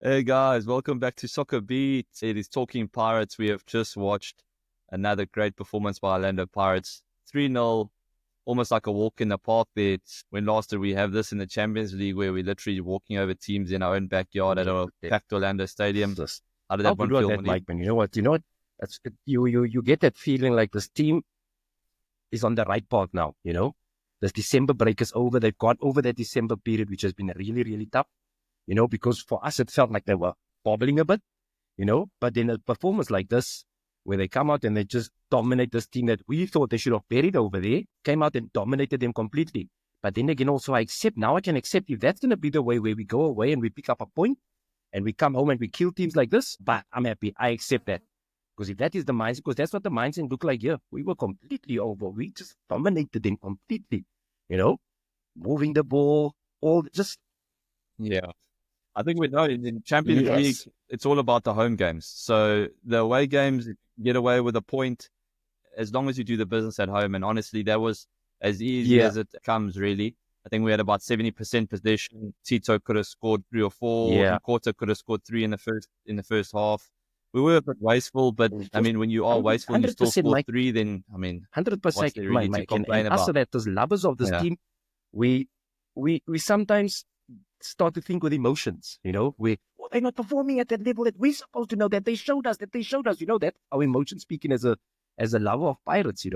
Hey guys, welcome back to SoccerBeat. It is Talking Pirates. We have just watched another great performance by Orlando Pirates. 3-0, almost like a walk in the park there. When last did we have this in the Champions League where we're literally walking over teams in our own backyard at a packed Orlando stadium? How did that one feel, that, Mike, man? You know what? You get that feeling like this team is on the right path now, This December break is over. They've gone over that December period, which has been really, really tough, because for us, it felt like they were bobbling a bit, But then a performance like this, where they come out and they just dominate this team that we thought they should have buried over there, came out and dominated them completely. But then again, also, I can accept if that's going to be the way where we go away and we pick up a point and we come home and we kill teams like this, but I'm happy. I accept that. Because if that is the mindset, because that's what the mindset looked like here. We were completely over. We just dominated them completely, moving the ball, all just. Yeah. I think we know in Champions League, it's all about the home games. So the away games, get away with a point as long as you do the business at home. And honestly, that was as easy as it comes, really. I think we had about 70% possession. Tito could have scored 3 or 4. Yeah. Quarter could have scored 3 in the first half. We were a bit wasteful, but I mean, when you are wasteful and you still score 3, then I mean, 100%. what's there really to complain about? After that, as lovers of this team, we sometimes start to think with emotions. They're not performing at that level that we're supposed to know. That they showed us. That our emotions speaking as a lover of Pirates.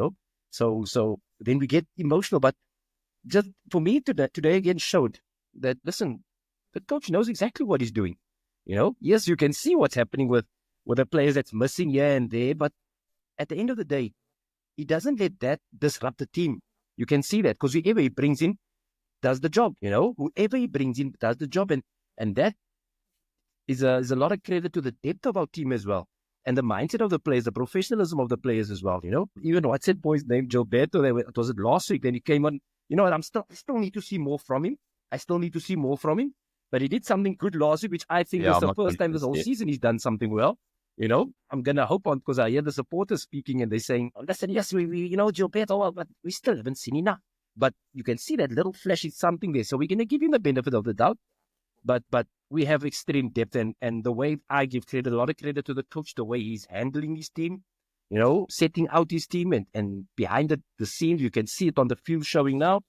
So then we get emotional, but just for me today again showed that, listen, the coach knows exactly what he's doing. Yes, you can see what's happening with the players that's missing here and there, but at the end of the day, he doesn't let that disrupt the team. You can see that because whoever he brings in does the job. Whoever he brings in does the job, and that is a lot of credit to the depth of our team as well, and the mindset of the players, the professionalism of the players as well. Even what's that boy's name, Gilberto? Was it last week? Then he came on. I still need to see more from him. But he did something good last week, which I think is the first time this whole season he's done something well. I'm going to hope on, because I hear the supporters speaking and they're saying, listen, yes, we Gilberto, but we still haven't seen enough. But you can see that little flash is something there. So we're going to give him the benefit of the doubt. But we have extreme depth, and the way I give a lot of credit to the coach, the way he's handling his team, setting out his team and behind the scenes, you can see it on the field showing now,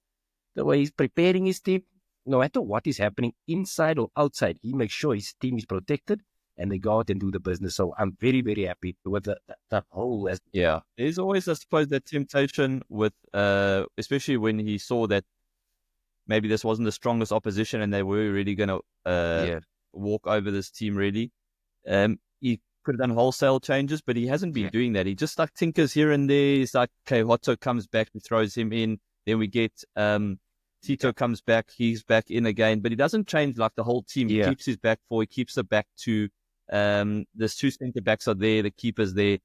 the way he's preparing his team. No matter what is happening inside or outside, he makes sure his team is protected and they go out and do the business. So I'm very, very happy with the whole. Yeah. There's always, I suppose, that temptation with, especially when he saw that maybe this wasn't the strongest opposition and they were really going to walk over this team, really. He could have done wholesale changes, but he hasn't been doing that. He just like tinkers here and there. He's like, okay, Hotto comes back and throws him in. Then we get Tito comes back, he's back in again, but he doesn't change like the whole team. He keeps his back four, he keeps the back two. There's 2 centre backs are there, the keeper's there.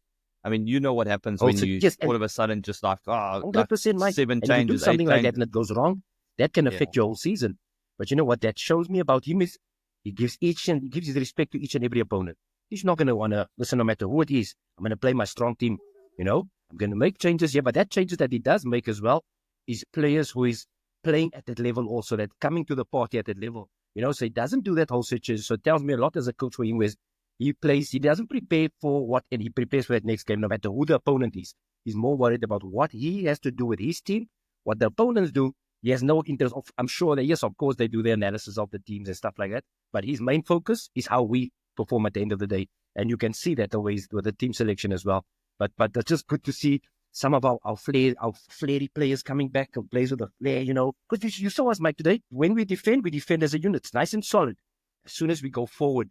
I mean, you know what happens when you all of a sudden just like, 100%, Mike. 7 and changes, you do something like changes. that and it goes wrong, that can affect your whole season. But you know what that shows me about him is he gives his respect to each and every opponent. He's not going to want to listen no matter who it is. I'm going to play my strong team. I'm going to make changes. But that changes that he does make as well is players who is playing at that level also, that coming to the party at that level. So he doesn't do that whole situation. So it tells me a lot as a coach for him, where he doesn't prepare for what, and he prepares for that next game, no matter who the opponent is. He's more worried about what he has to do with his team, what the opponents do. He has no interest of, I'm sure that, yes, of course, they do their analysis of the teams and stuff like that. But his main focus is how we perform at the end of the day. And you can see that always with the team selection as well. But it's just good to see some of our flary players coming back, or players with a flair, Because you saw us, Mike, today. When we defend as a unit. It's nice and solid. As soon as we go forward,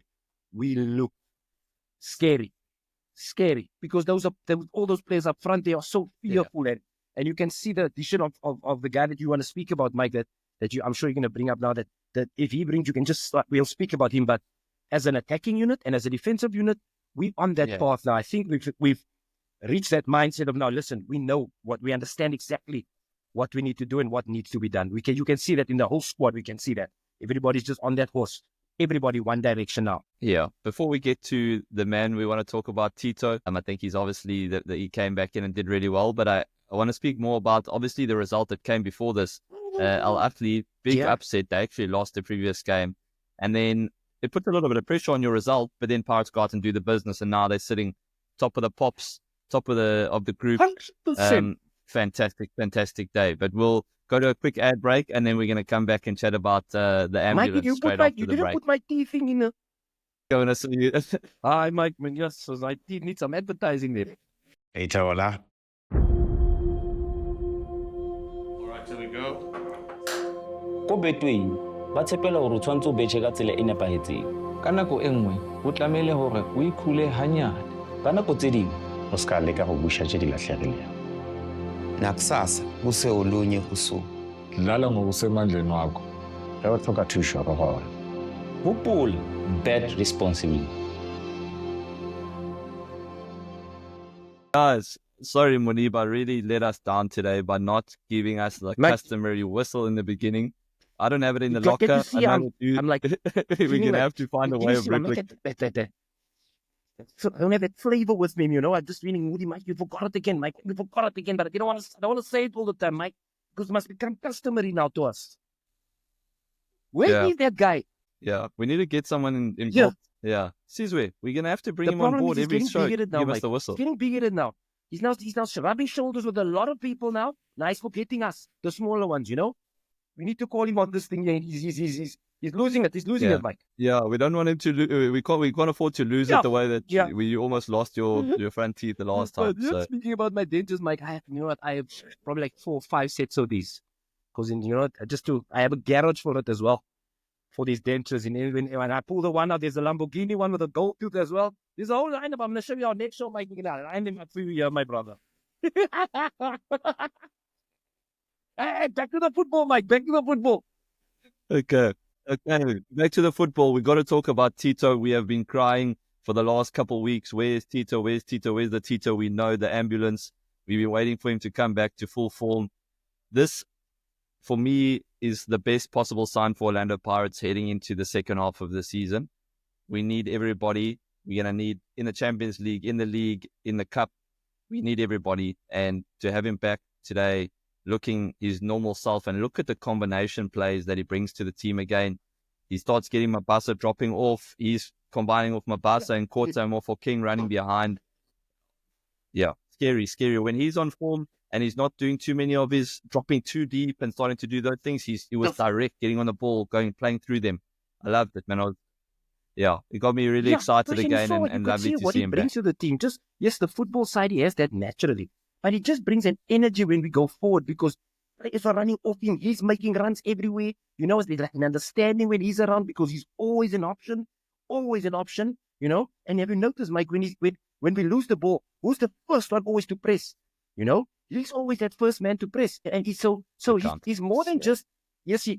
we look scary. Because all those players up front, they are so fearful. And you can see the addition of the guy that you want to speak about, Mike, that I'm sure you're going to bring up now, that if he brings, you can just start, we'll speak about him. But as an attacking unit and as a defensive unit, we're on that path now. I think we've reached that mindset of now, listen, we understand exactly what we need to do and what needs to be done. You can see that in the whole squad. We can see that everybody's just on that horse. Everybody one direction now. Yeah. Before we get to the man, we want to talk about Tito. I think he's obviously that he came back in and did really well. But I want to speak more about obviously the result that came before this. Ahly, big upset. They actually lost the previous game, and then it puts a little bit of pressure on your result, but then Pirates go out and do the business, and now they're sitting top of the pops, top of the group. 100%. Fantastic day. But we'll go to a quick ad break, and then we're going to come back and chat about the ambulance straight after the break. You didn't put my tea thing in the... Going to see you. Hi, Mike. Yes, so my tea needs some advertising there. Hey, Tawala. All right, here we go. Ko Betway ba tshepela hore o tshwantse o betjhe ka tsela e nepahetseng ka nako e nngwe o tlamehile hore o ikhule hanyane ka nako tse ding O ska leka go busha tše di lahlegilego. Nakusasa kuse olunye kusuku. Dlala ngokusemandleni wakho. Ge o tlhoka thušo go gona. hopola bet responsibly. Guys, sorry, Moeneeb, I really let us down today by not giving us the customary whistle in the beginning. I don't have it in the locker. I'm like, we're going to have to find a way of replicating. So I don't have that flavor with me, I'm just feeling moody, Mike. You forgot it again, Mike. You forgot it again, but I don't want to say it all the time, Mike, because it must become customary now to us. Where is that guy? Yeah, we need to get someone involved. Yeah. Sizwe, we're going to have to bring him on board every show. Give us the whistle. He's getting bigger now. He's now rubbing shoulders with a lot of people now. Now he's forgetting us, the smaller ones, We need to call him on this thing. He's losing it. He's losing it, Mike. Yeah, we don't want him to we can't afford to lose it the way that you almost lost your front teeth the last time. So. Speaking about my dentures, Mike, I have probably like 4 or 5 sets of these. Because, I have a garage for it as well. For these dentures. And when I pull the one out, there's a Lamborghini one with a gold tooth as well. There's a whole lineup. I'm going to show you our next show, Mike. You can line them up for you here, my brother. Hey, back to the football, Mike. Back to the football. Okay. Back to the football. We got to talk about Tito. We have been crying for the last couple of weeks. Where's Tito? Where's Tito? Where's the Tito? We know the ambulance. We've been waiting for him to come back to full form. This, for me, is the best possible sign for Orlando Pirates heading into the second half of the season. We need everybody. We're going to need in the Champions League, in the league, in the cup. We need everybody. And to have him back today, looking his normal self, and look at the combination plays that he brings to the team again. He starts getting Mabasa dropping off. He's combining with Mabasa and Korta more for King running behind. Yeah, scary. When he's on form and he's not doing too many of his dropping too deep and starting to do those things, he was direct, getting on the ball, playing through them. I loved it, man. It got me really excited again and lovely to see him back. What he brings to the team, the football side, he has that naturally. But it just brings an energy when we go forward, because players are running off him. He's making runs everywhere. There's like an understanding when he's around, because he's always an option. And have you noticed, Mike, when we lose the ball, who's the first one always to press? He's always that first man to press. And he's he's more than just,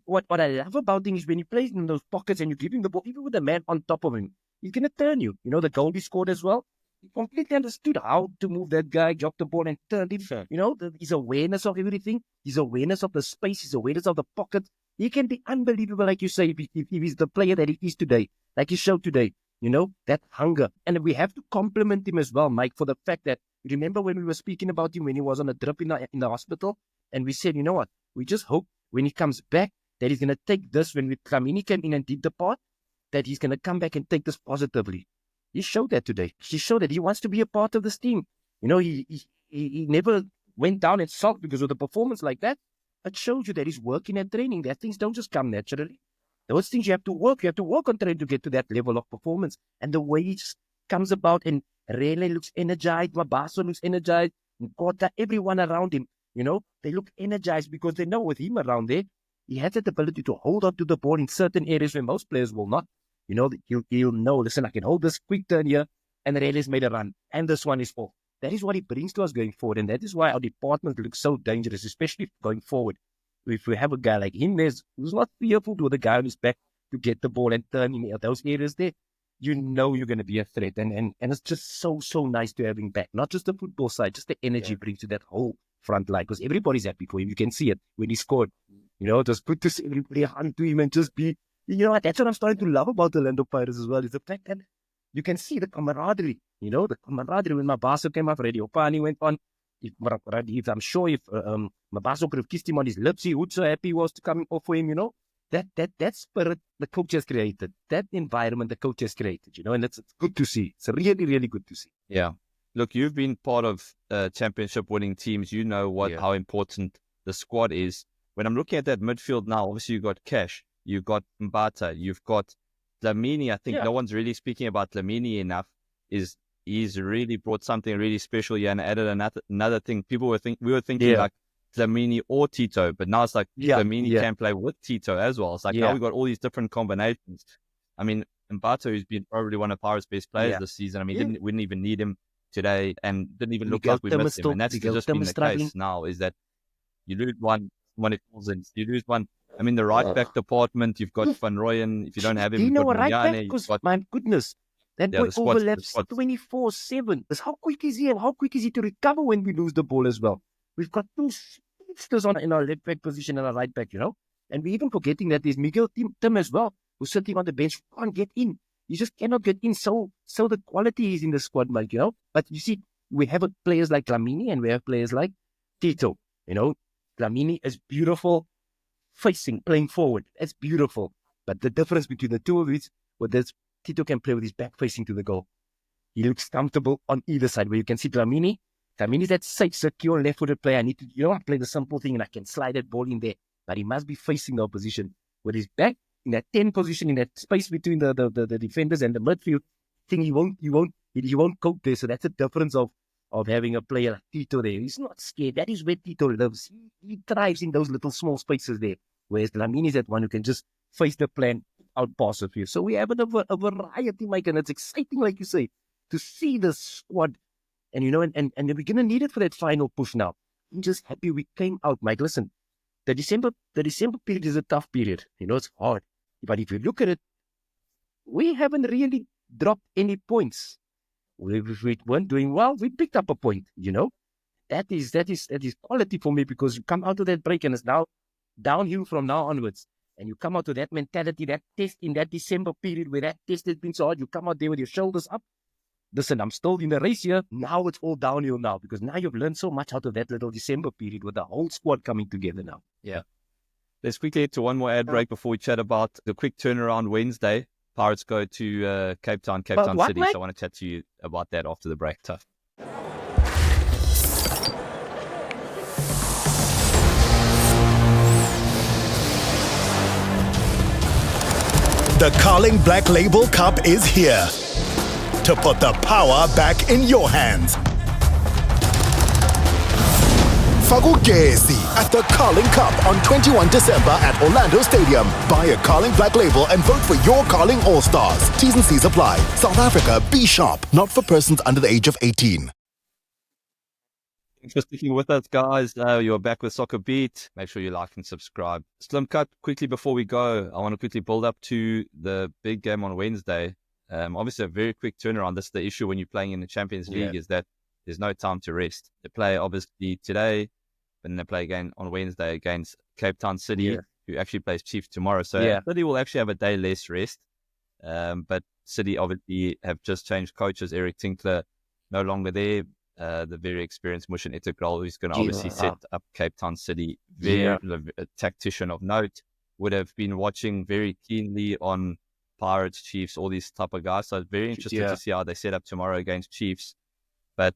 what I love about him is when he plays in those pockets and you give him the ball, even with a man on top of him, he's going to turn you. The goal he scored as well. He completely understood how to move that guy, drop the ball and turn him. Sure. His awareness of everything, his awareness of the space, his awareness of the pocket. He can be unbelievable, like you say, if he's the player that he is today, like he showed today. That hunger. And we have to compliment him as well, Mike, for the fact that, remember when we were speaking about him when he was on a drip in the hospital? And we said, what? We just hope when he comes back that he's going to take this, when he came in and did the part, that he's going to come back and take this positively. He showed that today. He showed that he wants to be a part of this team. He never went down and sulked because of the performance like that. It shows you that he's working at training. That things don't just come naturally. Those things you have to work. You have to work on training to get to that level of performance. And the way he just comes about, and Rele looks energized, Mabasa looks energized, Nkota, everyone around him, they look energized because they know with him around there, he has that ability to hold on to the ball in certain areas where most players will not. He'll know, listen, I can hold this quick turn here, and Rele's made a run, and this one is off. That is what he brings to us going forward, and that is why our department looks so dangerous, especially going forward. If we have a guy like him, who's not fearful to the guy on his back to get the ball and turn in those areas there, you're going to be a threat. And it's just so nice to have him back. Not just the football side, just the energy he brings to that whole front line, because everybody's happy for him. You can see it when he scored. Just put this everybody onto him and just be, that's what I'm starting to love about the Orlando Pirates as well, is the fact that you can see the camaraderie, the camaraderie when Mabasa came up, Radio Pani went on. I'm sure if Mabasa could have kissed him on his lips, he would so happy he was to come off for him, that spirit the coach has created, that environment the coach has created, and it's good to see. It's really, really good to see. Yeah. Look, you've been part of championship winning teams. You know how important the squad is. When I'm looking at that midfield now, obviously you've got Cash, you've got Mbata, you've got Dlamini. I think no one's really speaking about Dlamini enough. He's really brought something really special here and added another thing. We were thinking like Dlamini or Tito, but now it's like Dlamini can play with Tito as well. It's like now we've got all these different combinations. I mean, Mbata, who's been probably one of Pirates' best players this season. I mean, we didn't even need him today and didn't even look like we missed him. And that's just been the case now, is that you lose one when it falls in. You lose one. I mean, the right back department, you've got Van Rooyen. If you don't have him, you've got right back? Moeneeb. Because, my goodness, that boy overlaps 24/7. How quick is he and how quick is he to recover when we lose the ball as well? We've got two speedsters in our left back position and our right back, And we're even forgetting that there's Miguel Tim as well, who's sitting on the bench, can't get in. You just cannot get in. So the quality is in the squad, Mike, But you see, we have players like Dlamini and we have players like Tito, Dlamini is beautiful playing forward. That's beautiful. But the difference between the two of it, Tito can play with his back facing to the goal. He looks comfortable on either side, where you can see Dlamini is that safe, secure, left-footed player. I need to, I play the simple thing and I can slide that ball in there. But he must be facing the opposition. With his back in that 10 position, in that space between the defenders and the midfield thing, he won't cope there. So that's the difference of having a player like Tito there. He's not scared. That is where Tito lives. He thrives in those little small spaces there. Whereas Dlamini is that one who can just face the plan out pass of you. So we have a variety, Mike, and it's exciting, like you say, to see the squad. And and we're gonna need it for that final push now. I'm just happy we came out, Mike. Listen, the December period is a tough period. It's hard. But if you look at it, we haven't really dropped any points. If we weren't doing well, we picked up a point, That is quality for me, because you come out of that break and it's now downhill from now onwards. And you come out to that mentality, that test in that December period where that test has been so hard, you come out there with your shoulders up. Listen, I'm still in the race here. Now it's all downhill now, because now you've learned so much out of that little December period with the whole squad coming together now. Yeah. Let's quickly head to one more ad break before we chat about the quick turnaround Wednesday. Pirates go to Cape Town City. So I want to chat to you about that after the break. Tough. The Carling Black Label Cup is here to put the power back in your hands. Fagugesi at the Carling Cup on 21 December at Orlando Stadium. Buy a Carling Black Label and vote for your Carling All-Stars. T's and C's apply. South Africa, be sharp. Not for persons under the age of 18. Thanks for sticking with us, guys. You're back with SoccerBeat. Make sure you like and subscribe. Slim cut, quickly before we go, I want to quickly build up to the big game on Wednesday. Obviously, a very quick turnaround. That's the issue when you're playing in the Champions League, is that there's no time to rest. They play, obviously, today, but then they play again on Wednesday against Cape Town City, who actually plays Chiefs tomorrow. So City will actually have a day less rest. But City, obviously, have just changed coaches. Eric Tinkler no longer there. The very experienced Mushin Integral, who's going to obviously set up Cape Town City. A tactician of note, would have been watching very keenly on Pirates, Chiefs, all these type of guys. So it's very interesting to see how they set up tomorrow against Chiefs. But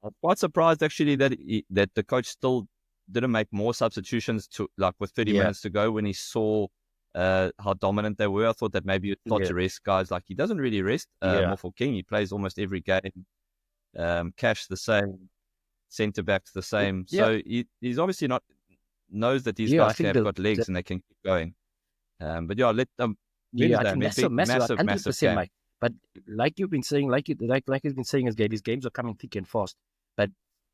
I'm quite surprised actually that the coach still didn't make more substitutions with 30 minutes to go when he saw how dominant they were. I thought that maybe you'd start to rest guys. Like, he doesn't really rest. Morfo King, he plays almost every game. Cash the same, centre backs the same. So he's obviously knows that these guys have got legs and they can keep going. But let them. I think that's a massive 100%, Mike. But like you've been saying, like he's been saying, his games are coming thick and fast. But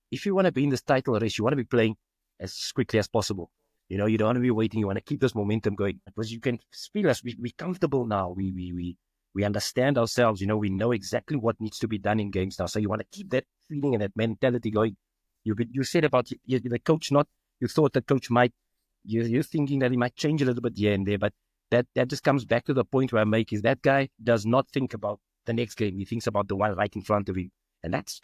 if you want to be in this title race, you want to be playing as quickly as possible. You don't want to be waiting. You want to keep this momentum going, because you can feel us. We're comfortable now. We understand ourselves. We know exactly what needs to be done in games now. So you want to keep that feeling and that mentality going. You said about the coach. You thought the coach might. You're thinking that he might change a little bit here and there, but that just comes back to the point where I make is that guy does not think about the next game. He thinks about the one right in front of him, and that's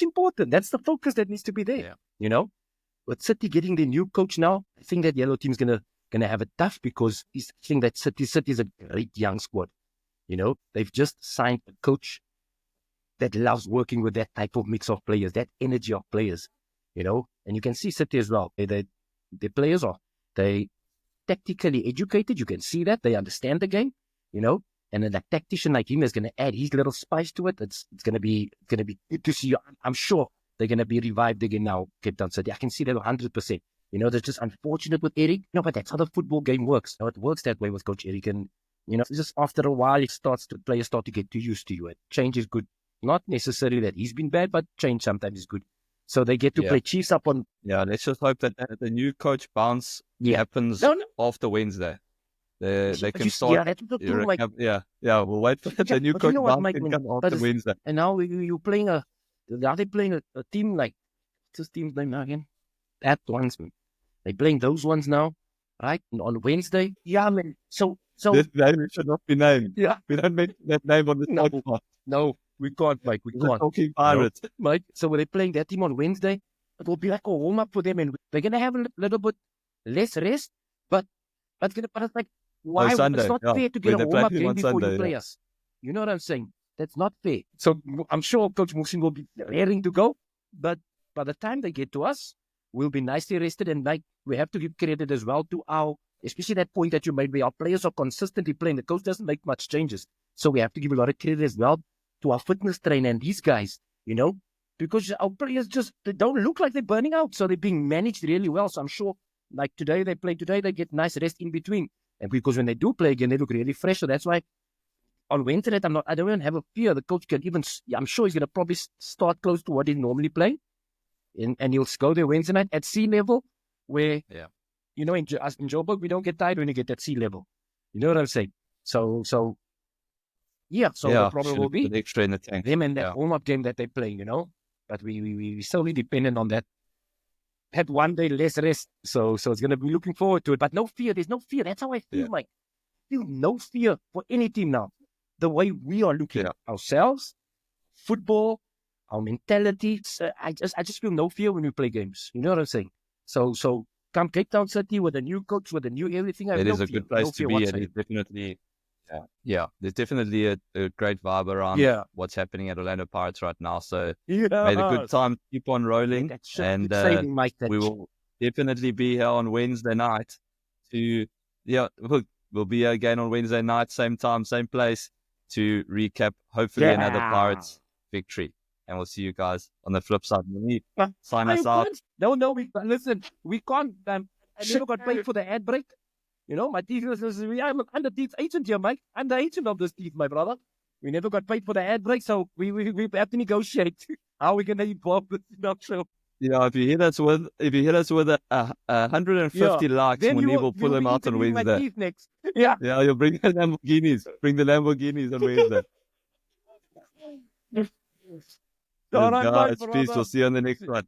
important. That's the focus that needs to be there. With City getting the new coach now, I think that yellow team's gonna going to have it tough because I think that City is a great young squad. You know, they've just signed a coach that loves working with that type of mix of players, that energy of players, you know. And you can see City as well. The players are tactically educated. You can see that. They understand the game, you know. And then a tactician like him is going to add his little spice to it. It's going to be good to see. I'm sure they're going to be revived again now, Cape Town City. I can see that 100%. You know, that's just unfortunate with Eric. No, but that's how the football game works. You know, it works that way with Coach Eric. And, you know, just after a while, players start to get too used to you. And change is good. Not necessarily that he's been bad, but change sometimes is good. So they get to play Chiefs up on... Yeah, let's just hope that the new coach bounce happens after Wednesday. They can start... Yeah, that's what we'll wait for the new coach bounce can come after Wednesday. And now you're playing are they playing a team like... What's this team's name now again? That ones. They're playing those ones now, right? On Wednesday. Yeah, man. So this name should not be named. Yeah. We don't mention that name on the podcast. No, we can't, Mike. We can't. Talking Pirates. No, Mike. So when they're playing that team on Wednesday, it will be like a warm-up for them. And they're going to have a little bit less rest. But it's like, why? Sunday, it's not fair to get a warm-up game before you play us. You know what I'm saying? That's not fair. So I'm sure Coach Musin will be raring to go. But by the time they get to us, we'll be nicely rested. And like, we have to give credit as well to especially that point that you made where our players are consistently playing. The coach doesn't make much changes. So we have to give a lot of credit as well to our fitness trainer and these guys, you know, because our players they don't look like they're burning out. So they're being managed really well. So I'm sure like today, they get nice rest in between. And because when they do play again, they look really fresh. So that's why on Wednesday, I don't even have a fear. The coach can I'm sure he's going to probably start close to what he's normally playing. And he'll go there Wednesday night at sea level where, you know, in Joburg, we don't get tired when you get at sea level. You know what I'm saying? So the problem will be the extra in the tank. Them and that warm-up game that they're playing, you know. But we solely dependent on that. Had one day less rest, so it's going to be looking forward to it. But no fear. There's no fear. That's how I feel, Mike. I feel no fear for any team now. The way we are looking at ourselves, football, our mentality. I just feel no fear when we play games. You know what I'm saying? So come Cape Town City with a new coach, with a new everything. It is a good place to be. And it's definitely, there's definitely a great vibe around what's happening at Orlando Pirates right now. So may the good time keep on rolling. And we will definitely be here on Wednesday night we'll be here again on Wednesday night, same time, same place, to recap hopefully another Pirates victory. And we'll see you guys on the flip side. Moeneeb, sign us out. No, listen, we can't. I never got paid for the ad break. You know, my teeth, I'm under teeth agent here, Mike. I'm the agent of this teeth, my brother. We never got paid for the ad break, so we have to negotiate how we're going to involve this show. Yeah, if you hit us with 150 likes, Moeneeb will pull them out on Wednesday. Next. Yeah, you'll bring the Lamborghinis. Bring the Lamborghinis on Wednesday. All right, guys, peace. We'll see you on the next one.